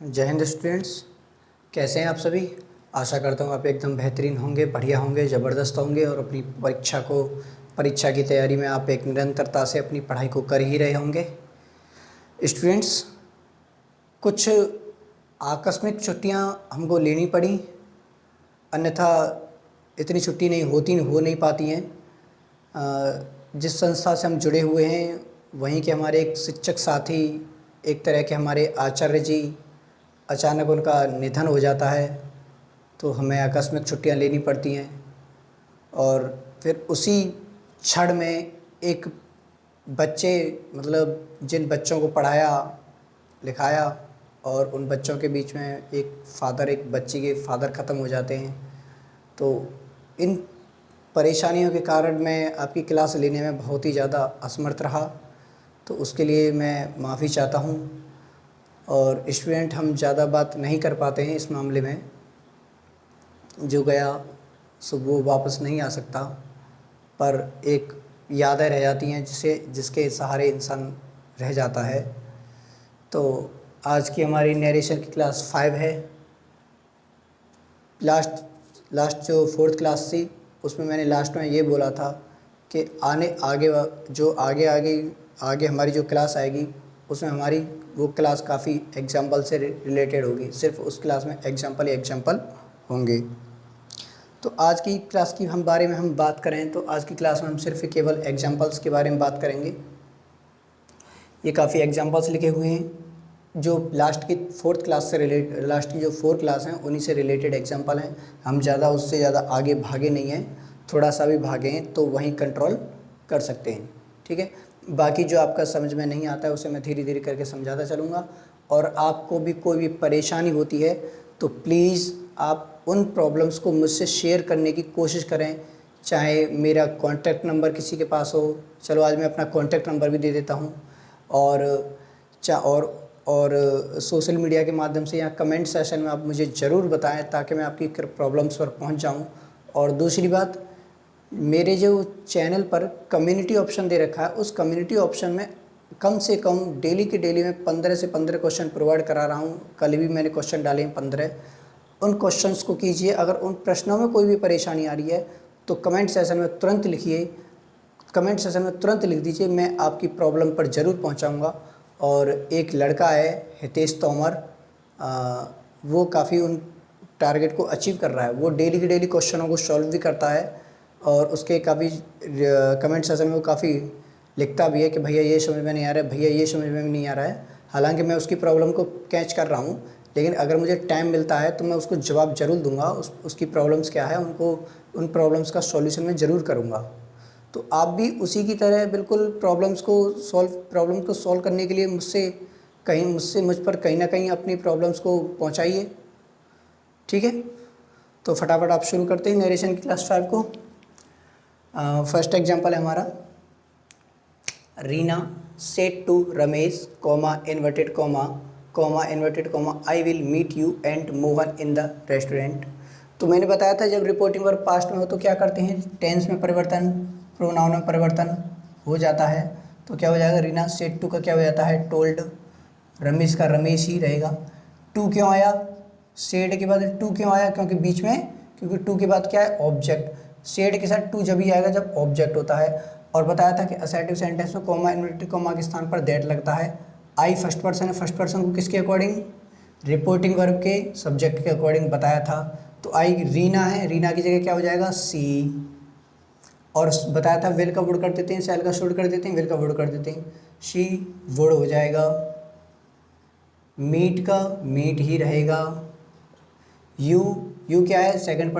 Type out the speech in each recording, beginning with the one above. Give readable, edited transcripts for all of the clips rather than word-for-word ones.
जय हिंद स्टूडेंट्स। कैसे हैं आप सभी। आशा करता हूँ आप एकदम बेहतरीन होंगे, बढ़िया होंगे, ज़बरदस्त होंगे और अपनी परीक्षा की तैयारी में आप एक निरंतरता से अपनी पढ़ाई को कर ही रहे होंगे। स्टूडेंट्स, कुछ आकस्मिक छुट्टियाँ हमको लेनी पड़ी, अन्यथा इतनी छुट्टी हो नहीं पाती हैं। जिस संस्था से हम जुड़े हुए हैं वहीं के हमारे एक शिक्षक साथी, एक तरह के हमारे आचार्य जी, अचानक उनका निधन हो जाता है तो हमें आकस्मिक छुट्टियां लेनी पड़ती हैं। और फिर उसी क्षण में एक बच्चे जिन बच्चों को पढ़ाया लिखाया और उन बच्चों के बीच में एक बच्ची के फादर ख़त्म हो जाते हैं। तो इन परेशानियों के कारण मैं आपकी क्लास लेने में बहुत ही ज़्यादा असमर्थ रहा, तो उसके लिए मैं माफ़ी चाहता हूँ। और स्टूडेंट, हम ज़्यादा बात नहीं कर पाते हैं इस मामले में। जो गया सो वो वापस नहीं आ सकता, पर एक यादें रह जाती हैं जिसके सहारे इंसान रह जाता है। तो आज की हमारी नरेशन की क्लास 5 है। लास्ट जो 4th क्लास थी उसमें मैंने लास्ट में ये बोला था कि आगे हमारी जो क्लास आएगी उसमें हमारी वो क्लास काफ़ी एग्जाम्पल से रिलेटेड होगी। सिर्फ उस क्लास में एग्जाम्पल होंगे। तो आज की क्लास की बारे में हम बात करें तो आज की क्लास में हम सिर्फ केवल एग्जाम्पल्स के बारे में बात करेंगे। ये काफ़ी एग्जाम्पल्स लिखे हुए हैं जो लास्ट की 4th क्लास से लास्ट की जो 4 क्लास हैं उन्हीं से रिलेटेड एग्जाम्पल हैं। हम उससे ज़्यादा आगे भागे नहीं हैं, थोड़ा सा भी भागे हैं तो वहीं कंट्रोल कर सकते हैं। ठीक है, बाकी जो आपका समझ में नहीं आता है उसे मैं धीरे धीरे करके समझाता चलूँगा। और आपको भी कोई भी परेशानी होती है तो प्लीज़ आप उन प्रॉब्लम्स को मुझसे शेयर करने की कोशिश करें, चाहे मेरा कॉन्टैक्ट नंबर किसी के पास हो। चलो आज मैं अपना कॉन्टैक्ट नंबर भी दे देता हूँ। और सोशल मीडिया के माध्यम से या कमेंट सेशन में आप मुझे ज़रूर बताएं ताकि मैं आपकी प्रॉब्लम्स पर पहुँच जाऊँ। और दूसरी बात, मेरे जो चैनल पर कम्युनिटी ऑप्शन दे रखा है उस कम्युनिटी ऑप्शन में कम से कम डेली में 15 से 15 क्वेश्चन प्रोवाइड करा रहा हूँ। कल भी मैंने क्वेश्चन डाले हैं 15। उन क्वेश्चंस को कीजिए। अगर उन प्रश्नों में कोई भी परेशानी आ रही है तो कमेंट सेशन में तुरंत लिख दीजिए, मैं आपकी प्रॉब्लम पर ज़रूर पहुंचाऊंगा। और एक लड़का है हितेश तोमर, वो काफ़ी उन टारगेट को अचीव कर रहा है। वो डेली क्वेश्चनों को सॉल्व भी करता है और उसके काफ़ी कमेंट सेशन में वो काफ़ी लिखता भी है कि भैया ये समझ में नहीं आ रहा है, भैया ये समझ में नहीं आ रहा है। हालांकि मैं उसकी प्रॉब्लम को कैच कर रहा हूँ, लेकिन अगर मुझे टाइम मिलता है तो मैं उसको जवाब ज़रूर दूंगा। उसकी प्रॉब्लम्स क्या है उन प्रॉब्लम्स का सॉल्यूशन मैं ज़रूर करूँगा। तो आप भी उसी की तरह बिल्कुल प्रॉब्लम्स को सॉल्व करने के लिए मुझ पर कहीं ना कहीं अपनी प्रॉब्लम्स को पहुंचाइए। ठीक है, तो फटाफट आप शुरू करते हैं नरेशन की क्लास 5 को। फर्स्ट एग्जांपल है हमारा, Reena said to Ramesh inverted comma I will meet you and Mohan in the restaurant. तो मैंने बताया था जब रिपोर्टिंग वर्ब पास्ट में हो तो क्या करते हैं, टेंस में परिवर्तन, प्रोनाउन में परिवर्तन हो जाता है। तो क्या हो जाएगा, रीना सेड टू का क्या हो जाता है, टोल्ड। रमेश का रमेश ही रहेगा। टू क्यों आया, सेड के बाद टू क्यों आया, क्योंकि टू के बाद क्या है, ऑब्जेक्ट। सेड के साथ टू जब ही आएगा जब ऑब्जेक्ट होता है। और बताया था कि असर्टिव सेंटेंस में कॉमा इन्वर्टेड कॉमा के स्थान पर दैट लगता है। आई फर्स्ट पर्सन है, फर्स्ट पर्सन को किसके अकॉर्डिंग, रिपोर्टिंग वर्ब के सब्जेक्ट के अकॉर्डिंग बताया था। तो आई रीना है, रीना की जगह क्या हो जाएगा, सी। और बताया था विल का वुड कर देते हैं, शैल का शुड कर देते हैं, विल का वुड कर देते हैं, शी वुड हो जाएगा। मीट का मीट ही रहेगा। यू क्या है, सेकंड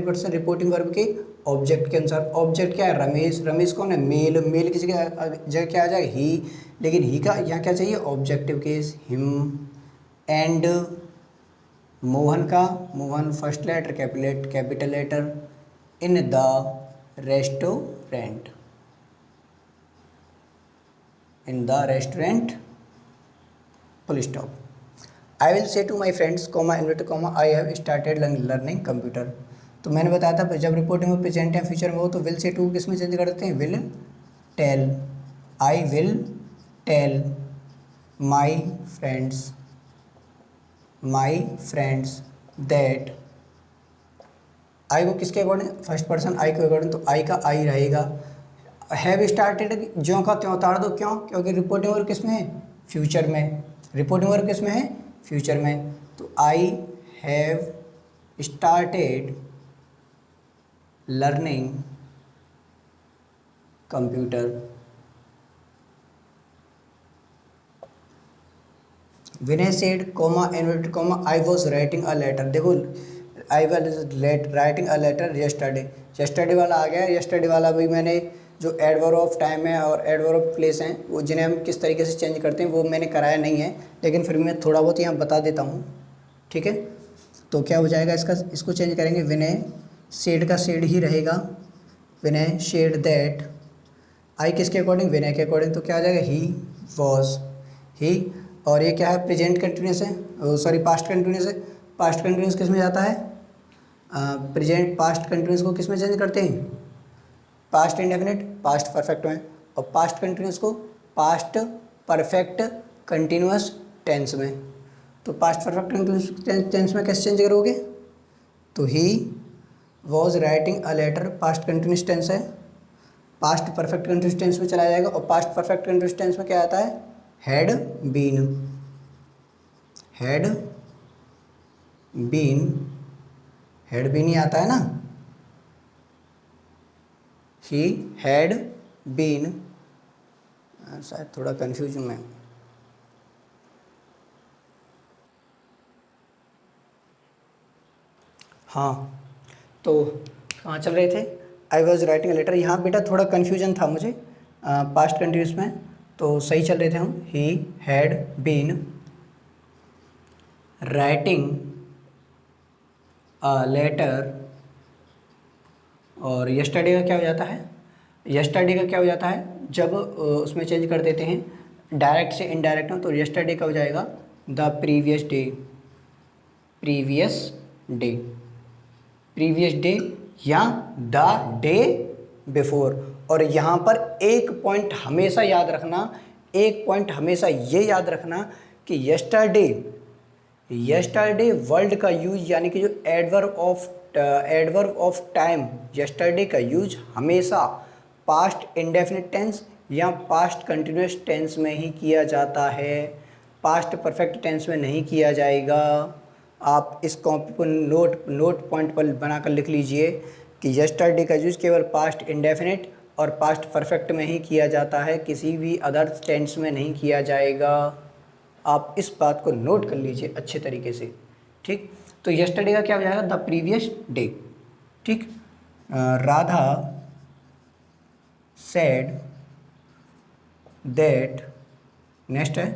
पर्सन रिपोर्टिंग वर्ब के ऑब्जेक्ट के अनुसार। ऑब्जेक्ट क्या है, रमेश कौन है, मेल की जगह क्या आ जाएगा, ही। लेकिन ही का यहाँ क्या चाहिए, objective case, him. And Mohan first letter capital letter, in the restaurant full stop. I will say to my friends I have started learning computer. तो मैंने बताया था जब रिपोर्टिंग में प्रेजेंट या फ्यूचर में हो तो विल से टू किस में चेंज कर देते हैं, will tell. I will tell my friends my friends that, I को किसके अकॉर्डिंग, फर्स्ट पर्सन आई के अकॉर्डिंग, तो आई का आई रहेगा। हैव स्टार्टेड ज्यों का त्यों उतार दो, क्यों, क्योंकि रिपोर्टिंग वर्ब किस में है, फ्यूचर में, रिपोर्टिंग वर्ब किस में है, फ्यूचर में। तो I have started learning computer. Vinay said comma inverted comma I was writing a letter. देखो I was writing a letter yesterday, yesterday वाला आ गया। यस्टरडे वाला भी मैंने जो एडवर्ब ऑफ टाइम है और एडवर्ब ऑफ प्लेस हैं वो जिन्हें हम किस तरीके से चेंज करते हैं वो मैंने कराया नहीं है, लेकिन फिर मैं थोड़ा बहुत यहाँ बता देता हूँ, ठीक है। तो क्या हो जाएगा इसका, इसको चेंज करेंगे, विनय सेड का सेड ही रहेगा, विनय शेड दैट, आई किसके अकॉर्डिंग, विनय के अकॉर्डिंग, तो क्या आ जाएगा, ही वॉज, ही। और ये क्या है, प्रेजेंट कंटिन्यूस है, सॉरी पास्ट कंटिन्यूस है। पास्ट कंटिन्यूस किस में जाता है, प्रेजेंट पास्ट कंटिन्यूस को किस में चेंज करते हैं, पास्ट इंडेफिनिट पास्ट परफेक्ट में, और पास्ट कंटिन्यूस को पास्ट परफेक्ट कंटिन्यूस टेंस में। तो पास्ट परफेक्ट कंटिन्यूस टेंस में कैसे चेंज करोगे, तो he was writing a letter past continuous tense है, पास्ट परफेक्ट कंटिन्यूस टेंस में चला जाएगा, और पास्ट परफेक्ट कंटिन्यूस टेंस में क्या आता है, had been, had been, had been ही आता है ना, ही हैड बीन, शायद थोड़ा कन्फ्यूजन में। हाँ, तो कहाँ चल रहे थे, I was writing a letter, यहाँ बेटा थोड़ा कन्फ्यूजन था मुझे पास्ट कंटिन्यूस में, तो सही चल रहे थे हम, he had been writing a letter, और यस्टरडे का क्या हो जाता है, यस्टरडे का क्या हो जाता है, जब उसमें चेंज कर देते हैं डायरेक्ट से इनडायरेक्ट में, तो यस्टरडे का हो जाएगा the previous day, previous day, previous day या द डे बिफोर। और यहाँ पर एक पॉइंट हमेशा याद रखना, एक पॉइंट हमेशा ये याद रखना कि यस्टरडे, यस्टरडे वर्ड का यूज यानी कि जो एडवर्ब ऑफ टाइम, यस्टरडे का यूज हमेशा पास्ट इंडेफिनिट टेंस या पास्ट कंटिन्यूस टेंस में ही किया जाता है, पास्ट परफेक्ट टेंस में नहीं किया जाएगा। आप इस कॉपी को नोट पॉइंट पर बनाकर लिख लीजिए कि यस्टरडे का यूज केवल पास्ट इंडेफिनिट और पास्ट परफेक्ट में ही किया जाता है, किसी भी अदर टेंस में नहीं किया जाएगा। आप इस बात को नोट कर लीजिए अच्छे तरीके से, ठीक। तो यस्टरडे का क्या हो जाएगा, द प्रीवियस डे, ठीक। राधा सेड दैट, नेक्स्ट है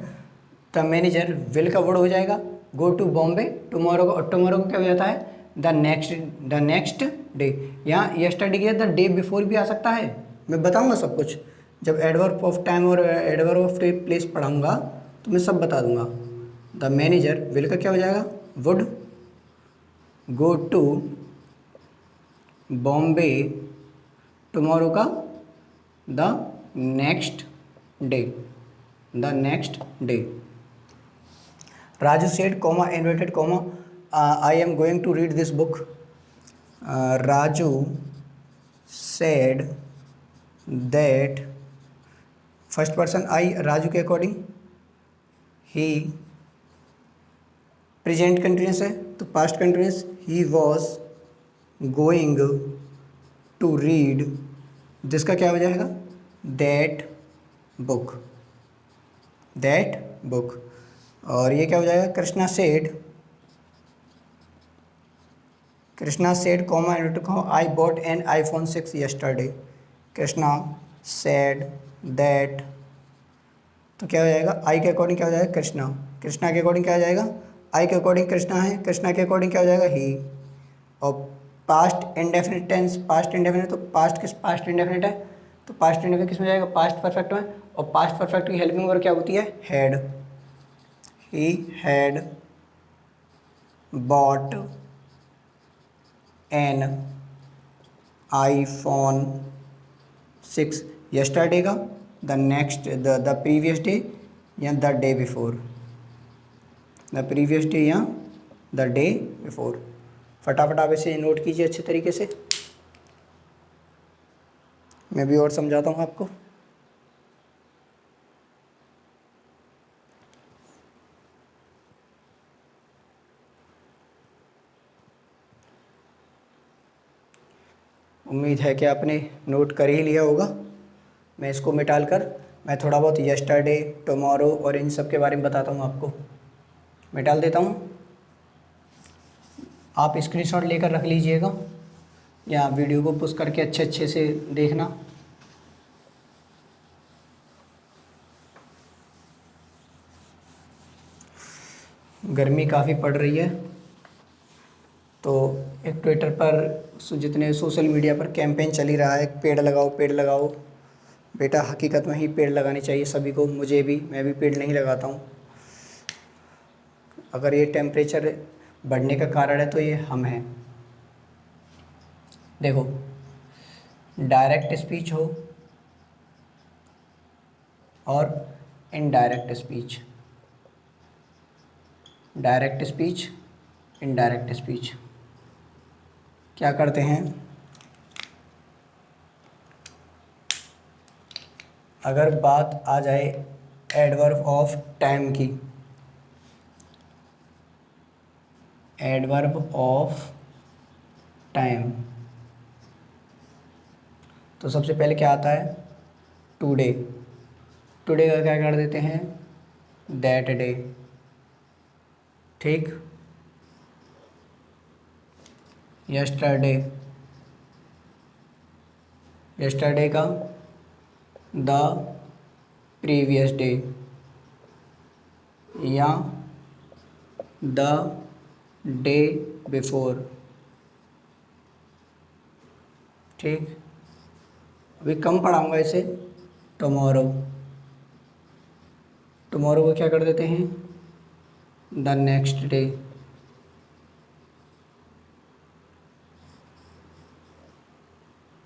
द मैनेजर विल का वर्ड हो जाएगा गो टू बॉम्बे टुमारो को, और टुमारो को क्या हो जाता है द नेक्स्ट डे। यहाँ यस्टरडे के द डे बिफोर भी आ सकता है, मैं बताऊंगा सब कुछ जब एडवर्ब ऑफ टाइम और एडवर्ब ऑफ प्लेस पढ़ाऊंगा तो मैं सब बता दूंगा। द मैनेजर विल का क्या हो जाएगा, would go to Bombay tomorrow का the next day, the next day. Raju said comma inverted comma I am going to read this book, Raju said that, first person I Raju के अकॉर्डिंग, ही प्रेजेंट कंटिन्यूस है तो past continuous, he was going to read, जिसका क्या हो जाएगा that book, that book. और ये क्या हो जाएगा, Krishna said, Krishna said comma I bought an iPhone 6 yesterday, Krishna said that, तो क्या हो जाएगा आई के अकॉर्डिंग क्या हो जाएगा कृष्णा, कृष्णा के अकॉर्डिंग क्या हो जाएगा, आई के अकॉर्डिंग कृष्णा है, कृष्णा के अकॉर्डिंग क्या हो जाएगा ही। और past indefinite tense, past indefinite तो पास्ट किस पास्ट इंडेफिनिट है तो पास्ट इंडेफिनिट किस में जाएगा पास्ट परफेक्ट में, और पास्ट परफेक्ट की हेल्पिंग वर्ब क्या होती है had, he had bought an iPhone 6 yesterday का the next the previous day या the day before. The previous day या द डे बिफोर। फटाफट आप इसे नोट कीजिए अच्छे तरीके से, मैं भी और समझाता हूँ आपको। उम्मीद है कि आपने नोट कर ही लिया होगा। मैं इसको मिटाल कर मैं थोड़ा बहुत यस्टरडे, टुमारो और इन सब के बारे में बताता हूँ आपको। मिटाल देता हूँ, आप स्क्रीनशॉट लेकर रख लीजिएगा या वीडियो को पुश करके अच्छे से देखना। गर्मी काफ़ी पड़ रही है, तो एक ट्विटर पर जितने सोशल मीडिया पर कैंपेन चल ही रहा है, पेड़ लगाओ पेड़ लगाओ। बेटा हकीकत में ही पेड़ लगाने चाहिए सभी को, मुझे भी, मैं भी पेड़ नहीं लगाता हूँ। अगर ये टेम्परेचर बढ़ने का कारण है तो ये हम हैं। देखो, डायरेक्ट स्पीच हो और indirect speech, direct speech, indirect speech क्या करते हैं? अगर बात आ जाए एडवर्ब ऑफ टाइम की, एडवर्ब ऑफ टाइम, तो सबसे पहले क्या आता है? टुडे। टुडे का क्या कर देते हैं? That day. ठीक। यस्टरडे, यस्टरडे का द प्रीवियस डे या द डे बिफोर। ठीक। अभी कम पढ़ाऊँगा इसे। टुमारो, टुमारो को क्या कर देते हैं? The next day.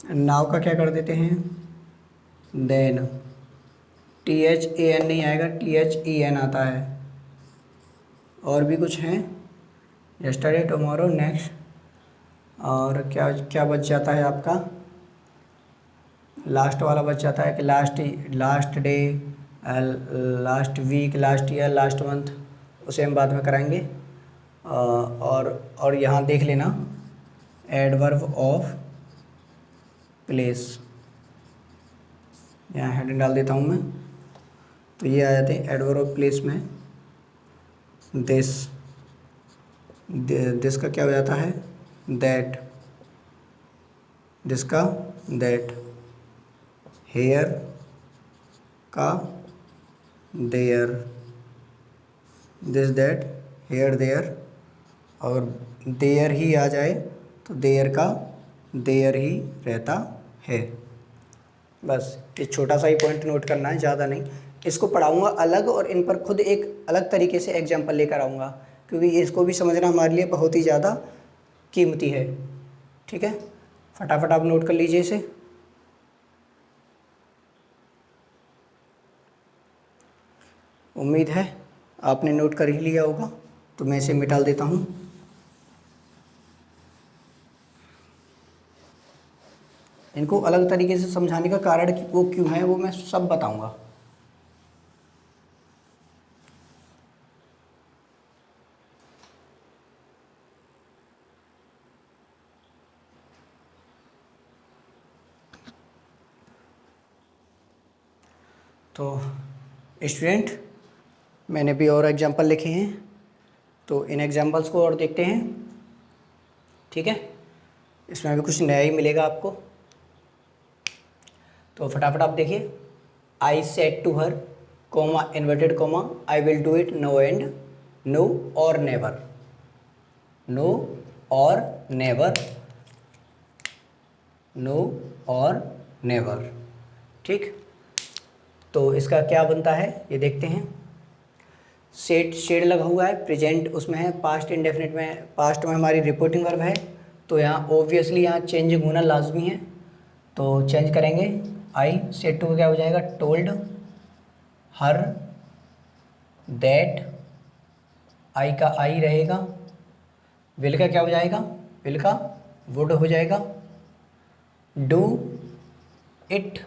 नाउ का क्या कर देते हैं? देन। THAN नहीं आएगा, THEN आता है। और भी कुछ हैं, यस्टरडे, टुमारो, नेक्स्ट, और क्या क्या बच जाता है आपका? लास्ट वाला बच जाता है कि last day, last week, last year, last month, उसे हम बाद में कराएंगे। और यहाँ देख लेना, एडवर्ब ऑफ प्लेस, यहाँ हेडिंग डाल देता हूँ मैं। तो ये आ जाते हैं एडवर्ब ऑफ प्लेस में। दिस का क्या हो जाता है? दैट। दिस का दैट। हेयर का there. This that, here there. और देयर ही आ जाए तो देयर का देयर ही रहता है। बस ये छोटा सा ही पॉइंट नोट करना है, ज़्यादा नहीं। इसको पढ़ाऊँगा अलग और इन पर खुद एक अलग तरीके से एग्जाम्पल लेकर आऊँगा, क्योंकि इसको भी समझना हमारे लिए बहुत ही ज़्यादा कीमती है। ठीक है, फटाफट आप नोट कर लीजिए इसे। उम्मीद है आपने नोट कर ही लिया होगा, तो मैं इसे मिटा देता हूँ। इनको अलग तरीके से समझाने का कारण वो क्यों है, वो मैं सब बताऊँगा। तो स्टूडेंट, मैंने भी और एग्जाम्पल लिखे हैं, तो इन एग्जाम्पल्स को और देखते हैं। ठीक है, इसमें भी कुछ नया ही मिलेगा आपको। तो फटाफट आप देखिए। I said to her, comma, inverted comma, I will do it, no and, no or never, no or never, no or never. ठीक, तो इसका क्या बनता है ये देखते हैं। शेड लगा हुआ है, प्रेजेंट उसमें है, पास्ट इंडेफिनिट में, पास्ट में हमारी रिपोर्टिंग वर्ब है, तो यहाँ ओब्वियसली यहाँ चेंजिंग होना लाजमी है, तो चेंज करेंगे। आई सेड टू क्या हो जाएगा? टोल्ड हर दैट आई का आई रहेगा, विल का क्या हो जाएगा, विल का वुड हो जाएगा, डू इट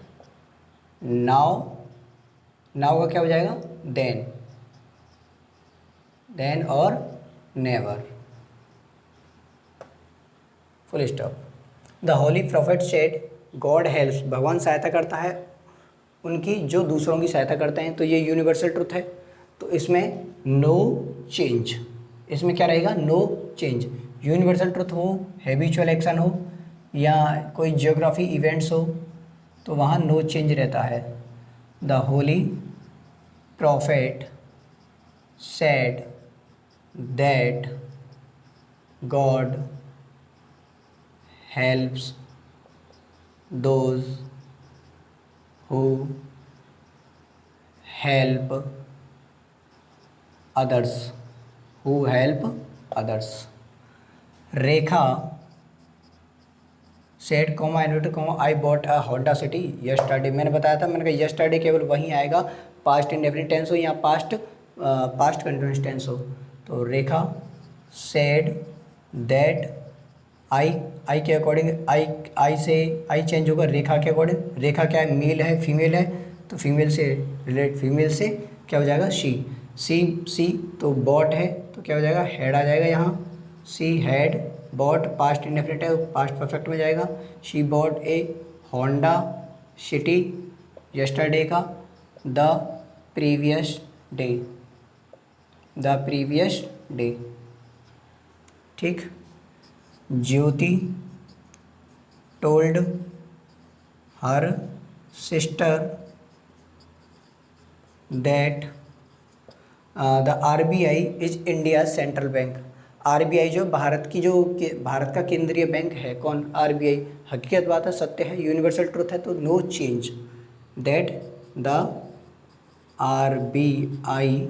नाउ, नाउ का क्या हो जाएगा, देन, देन और never, full stop. The holy prophet said God helps, भगवान सहायता करता है उनकी जो दूसरों की सहायता करते हैं। तो ये यूनिवर्सल ट्रुथ है। तो इसमें नो चेंज, इसमें क्या रहेगा, नो चेंज। यूनिवर्सल ट्रुथ हो, हैबिचुअल एक्शन हो या कोई जियोग्राफी इवेंट्स हो तो वहाँ नो चेंज रहता है। The holy prophet said that God helps those who help others, who help others. Rekha said comma inverted comma I bought a Honda City yesterday, मैंने बताया था, मैंने कहा यस्टरडे केवल वहीं आएगा पास्ट इंडेफिनिट टेंस हो या पास्ट कंटिन्यूअस टेंस हो। तो रेखा सेड दैट आई के अकॉर्डिंग, आई से आई चेंज होगा रेखा के अकॉर्डिंग। रेखा क्या है, मेल है फीमेल है, तो फीमेल से रिलेट, फीमेल से क्या हो जाएगा, सी तो बॉट है तो क्या हो जाएगा, हेड आ जाएगा यहाँ, she had bought, past indefinite है पास्ट परफेक्ट में जाएगा। She bought a Honda City yesterday का, the previous day, the previous day. ठीक। Jyoti told her sister that the RBI is India central bank. RBI जो भारत की भारत का केंद्रीय बैंक है, कौन, आरबीआई। हकीकत बात है, सत्य है, यूनिवर्सल ट्रुथ है, तो no change. That the RBI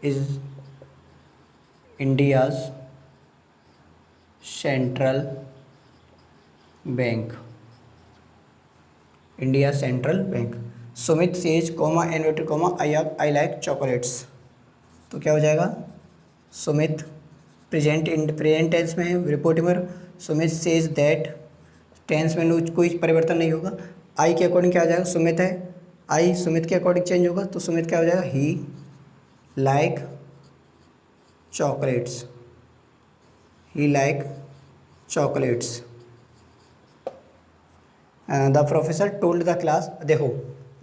is India's central bank, India central bank. Sumit says comma inverted comma I like chocolates, तो क्या हो जाएगा, सुमित प्रेजेंट टेंस में है, रिपोर्टिंग में, सुमित सेज दैट, टेंस में कोई परिवर्तन नहीं होगा। आई के अकॉर्डिंग क्या हो जाएगा, सुमित है, आई सुमित के अकॉर्डिंग चेंज होगा, तो सुमित क्या हो जाएगा, he like chocolates, he like chocolates. The professor told the class, देखो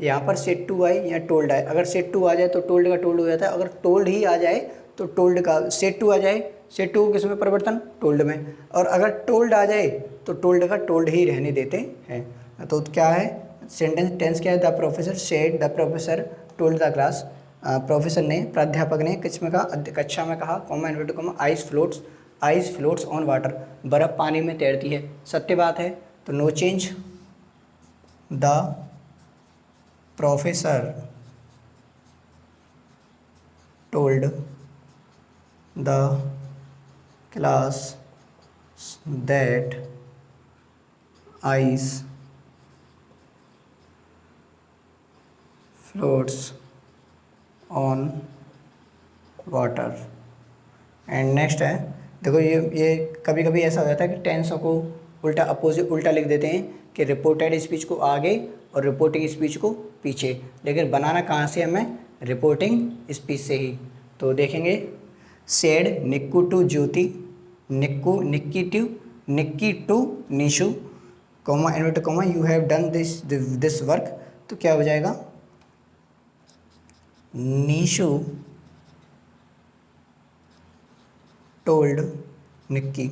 यहाँ पर सेड टू आए या टोल्ड आए, अगर सेड टू आ जाए तो टोल्ड का टोल्ड हो जाता है, अगर टोल्ड ही आ जाए तो टोल्ड का सेड टू आ जाए, सेड टू किस में परिवर्तन, टोल्ड में, और अगर टोल्ड आ जाए तो टोल्ड का टोल्ड ही रहने देते हैं। तो क्या है सेंटेंस, टेंस क्या है, the professor said, the professor told the class, professor ने, प्राध्यापक ने किस में कहा, कक्षा में कहा, comma inverted comma ice floats on water, बर्फ़ पानी में तैरती है, सत्य बात है, तो no change. The professor told the class that ice floats on water. And next है, देखो ये कभी कभी ऐसा हो जाता है कि टेंसों को उल्टा अपोजिट उल्टा लिख देते हैं कि रिपोर्टेड स्पीच को आगे और रिपोर्टिंग स्पीच को पीछे, लेकिन बनाना कहाँ से हमें, रिपोर्टिंग स्पीच से ही। तो देखेंगे, said Nikku to Jyoti, Nikki to Nishu, comma inverted comma you have done this work, तो क्या हो जाएगा, Nishu told Nikki,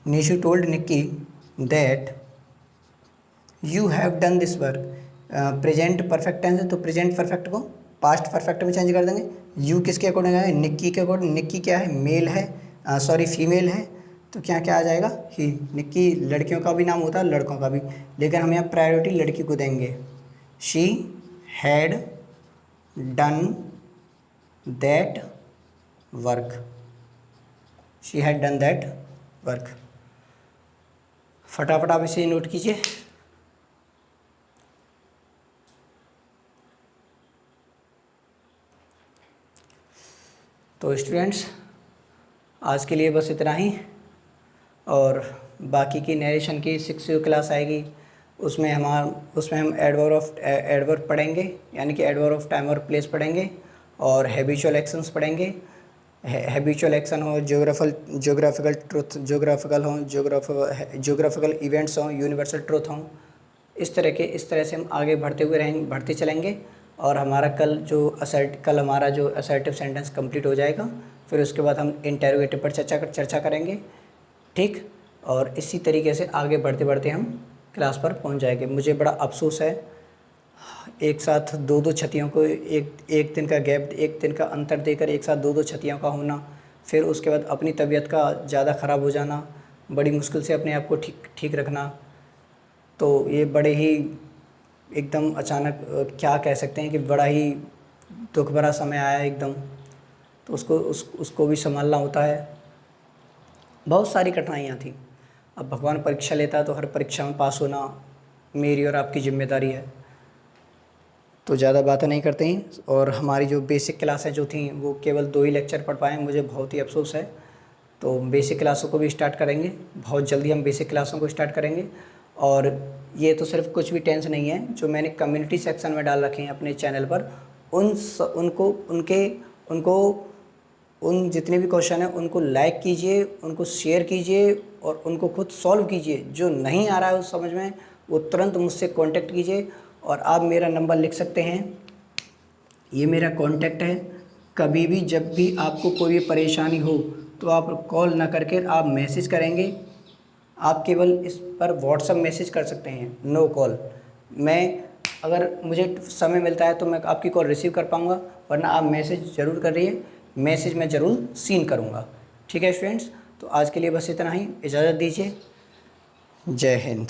Nishu told Nikki that you have done this work. Present perfect tense है तो प्रेजेंट परफेक्ट को पास्ट परफेक्ट में चेंज कर देंगे। यू किसके अकॉर्डिंग है, निक्की के अकॉर्डिंग, निक्की क्या है, मेल है, सॉरी फीमेल है, तो क्या क्या आ जाएगा, ही। निक्की लड़कियों का भी नाम होता है, लड़कों का भी, लेकिन हम यहाँ प्रायोरिटी लड़की को देंगे। She had done that work, she had done that work. फटाफट आप इसे नोट कीजिए। तो स्टूडेंट्स, आज के लिए बस इतना ही, और बाकी की नरेशन की 6 क्लास आएगी, उसमें हम एडवर्ब पढ़ेंगे, यानी कि एडवर्ब ऑफ टाइम और प्लेस पढ़ेंगे, और हैबिचुअल एक्शंस पढ़ेंगे। हैबिचुअल एक्शन हो, जोग्राफिकल ट्रुथ, जोग्राफिकल इवेंट्स हों, यूनिवर्सल ट्रुथ हों, इस तरह से हम आगे बढ़ते चलेंगे। और हमारा कल हमारा जो असर्टिव सेंटेंस कंप्लीट हो जाएगा, फिर उसके बाद हम इंटेरोगेटिव पर चर्चा करेंगे, ठीक। और इसी तरीके से आगे बढ़ते बढ़ते हम क्लास पर पहुंच जाएंगे। मुझे बड़ा अफसोस है एक साथ दो छतियों को एक दिन का गैप, एक दिन का अंतर देकर एक साथ दो छतियों का होना, फिर उसके बाद अपनी तबीयत का ज़्यादा ख़राब हो जाना, बड़ी मुश्किल से अपने आप को ठीक रखना, तो ये बड़े ही एकदम अचानक क्या कह सकते हैं कि बड़ा ही दुख भरा समय आया एकदम। तो उसको भी संभालना होता है। बहुत सारी कठिनाइयाँ थी। अब भगवान परीक्षा लेता है तो हर परीक्षा में पास होना मेरी और आपकी जिम्मेदारी है। तो ज़्यादा बातें नहीं करते हैं, और हमारी जो बेसिक क्लासें जो थी वो केवल 2 ही लेक्चर पढ़ पाए, मुझे बहुत ही अफसोस है। तो बेसिक क्लासों को भी स्टार्ट करेंगे, बहुत जल्दी हम बेसिक क्लासों को स्टार्ट करेंगे। और ये तो सिर्फ कुछ भी टेंस नहीं है, जो मैंने कम्युनिटी सेक्शन में डाल रखे हैं अपने चैनल पर, उन जितने भी क्वेश्चन हैं उनको लाइक कीजिए, उनको शेयर कीजिए और उनको खुद सॉल्व कीजिए। जो नहीं आ रहा है उस समझ में, वो तुरंत मुझसे कांटेक्ट कीजिए। और आप मेरा नंबर लिख सकते हैं, ये मेरा कांटेक्ट है। कभी भी जब भी आपको कोई परेशानी हो तो आप कॉल ना करके आप मैसेज करेंगे। आप केवल इस पर व्हाट्सएप मैसेज कर सकते हैं, नो कॉल। मैं अगर मुझे समय मिलता है तो मैं आपकी कॉल रिसीव कर पाऊँगा, वरना आप मैसेज ज़रूर करिए, मैसेज मैं ज़रूर सीन करूँगा। ठीक है स्टूडेंट्स, तो आज के लिए बस इतना ही, इजाज़त दीजिए। जय हिंद।